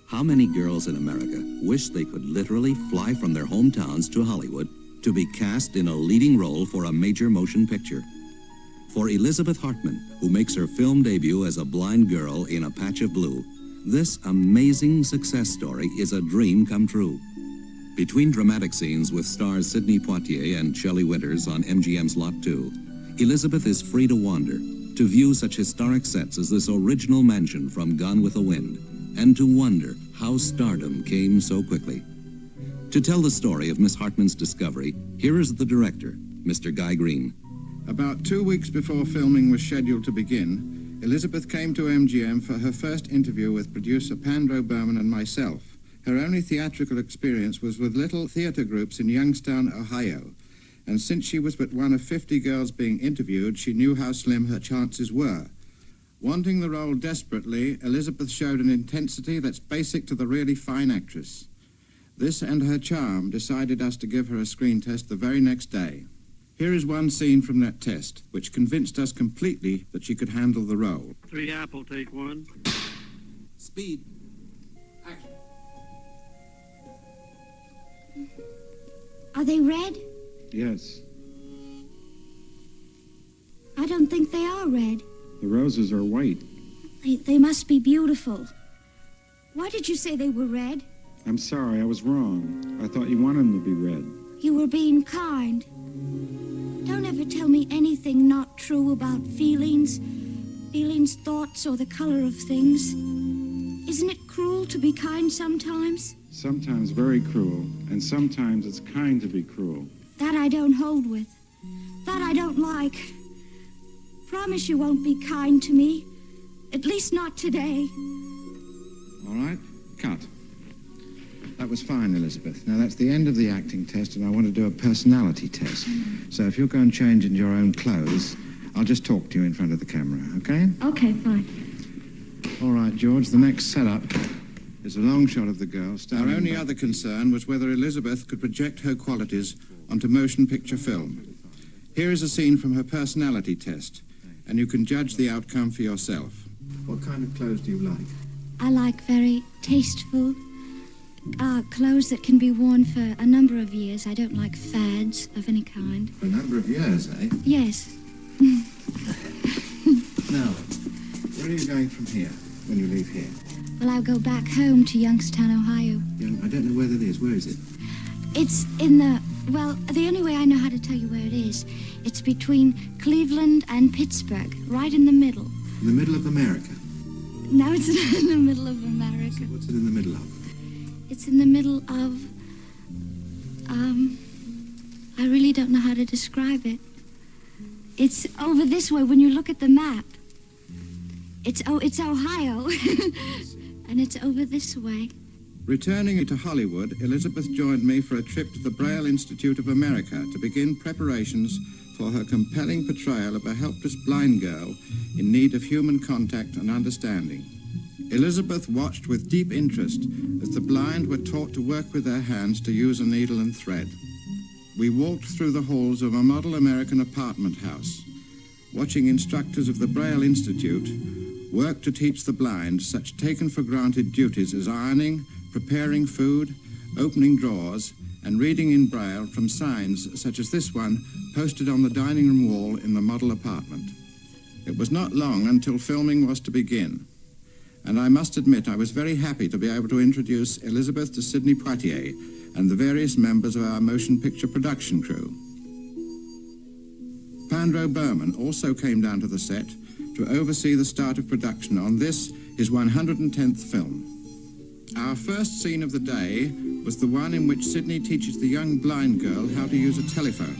How many girls in America wish they could literally fly from their hometowns to Hollywood to be cast in a leading role for a major motion picture? For Elizabeth Hartman, who makes her film debut as a blind girl in A Patch of Blue, this amazing success story is a dream come true. Between dramatic scenes with stars Sidney Poitier and Shelley Winters on MGM's Lot 2, Elizabeth is free to wander, to view such historic sets as this original mansion from Gone with the Wind, and to wonder how stardom came so quickly. To tell the story of Miss Hartman's discovery, here is the director, Mr. Guy Green. About 2 weeks before filming was scheduled to begin, Elizabeth came to MGM for her first interview with producer Pandro Berman and myself. Her only theatrical experience was with little theater groups in Youngstown, Ohio, and since she was but one of 50 girls being interviewed, she knew how slim her chances were. Wanting the role desperately, Elizabeth showed an intensity that's basic to the really fine actress. This and her charm decided us to give her a screen test the very next day. Here is one scene from that test, which convinced us completely that she could handle the role. 3 apple, take 1. Speed. Action. Are they red? Yes. I don't think they are red. The roses are white. They must be beautiful. Why did you say they were red? I'm sorry, I was wrong. I thought you wanted them to be red. You were being kind. Don't ever tell me anything not true about feelings, thoughts, or the color of things. Isn't it cruel to be kind sometimes? Sometimes very cruel, and sometimes it's kind to be cruel. That I don't hold with. That I don't like. Promise you won't be kind to me. At least not today. All right, cut. That was fine, Elizabeth. Now, that's the end of the acting test, and I want to do a personality test. So if you'll go and change into your own clothes, I'll just talk to you in front of the camera, okay? Okay, fine. All right, George, the next setup is a long shot of the girl. Our only other concern was whether Elizabeth could project her qualities onto motion picture film. Here is a scene from her personality test, and you can judge the outcome for yourself. What kind of clothes do you like? I like very tasteful clothes that can be worn for a number of years. I don't like fads of any kind. For a number of years, eh? Yes. Now, where are you going from here, when you leave here? Well, I'll go back home to Youngstown, Ohio. I don't know where that is. Where is it? It's in the... Well, the only way I know how to tell you where it is, it's between Cleveland and Pittsburgh, right in the middle. In the middle of America? No, it's not in the middle of America. What's it in the middle of? It's in the middle of... I really don't know how to describe it. It's over this way when you look at the map. It's Ohio. And it's over this way. Returning to Hollywood, Elizabeth joined me for a trip to the Braille Institute of America to begin preparations for her compelling portrayal of a helpless blind girl in need of human contact and understanding. Elizabeth watched with deep interest as the blind were taught to work with their hands to use a needle and thread. We walked through the halls of a model American apartment house, watching instructors of the Braille Institute work to teach the blind such taken-for-granted duties as ironing, preparing food, opening drawers, and reading in Braille from signs such as this one posted on the dining room wall in the model apartment. It was not long until filming was to begin, and I must admit I was very happy to be able to introduce Elizabeth to Sidney Poitier and the various members of our motion picture production crew. Pandro Berman also came down to the set to oversee the start of production on this, his 110th film. Our first scene of the day was the one in which Sidney teaches the young blind girl how to use a telephone.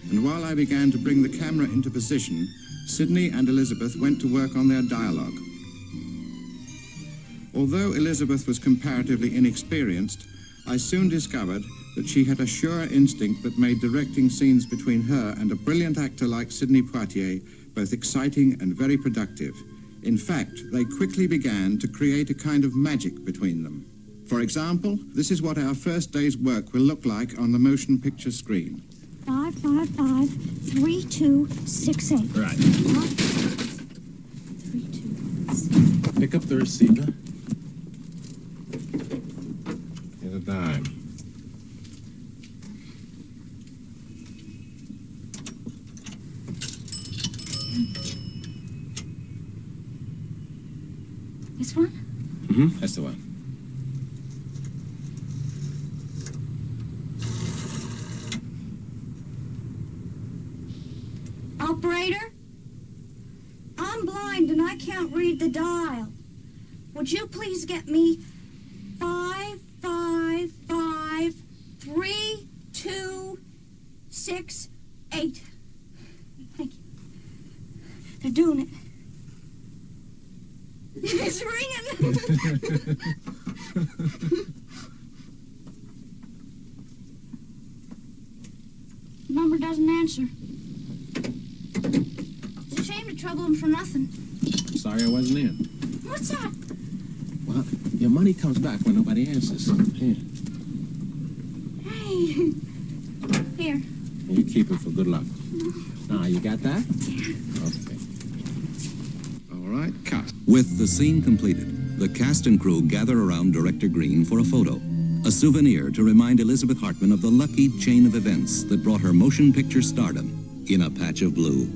And while I began to bring the camera into position, Sidney and Elizabeth went to work on their dialogue. Although Elizabeth was comparatively inexperienced, I soon discovered that she had a sure instinct that made directing scenes between her and a brilliant actor like Sidney Poitier both exciting and very productive. In fact, they quickly began to create a kind of magic between them. For example, this is what our first day's work will look like on the motion picture screen. 5, 5, 5, 3, 2, 6, 8. Right. 5, 3, 2, 6. Pick up the receiver. this one? Mm-hmm. That's the one. Operator? I'm blind and I can't read the dial. Would you please get me 5553268? Thank you. They're doing it. It's ringing. Number doesn't answer. It's a shame to trouble him for nothing. Sorry I wasn't in. What's that? Well, your money comes back when nobody answers. Here. Hey. Here. You keep it for good luck. Now, you got that? Okay. All right, cut. With the scene completed, the cast and crew gather around Director Green for a photo, a souvenir to remind Elizabeth Hartman of the lucky chain of events that brought her motion picture stardom in A Patch of Blue.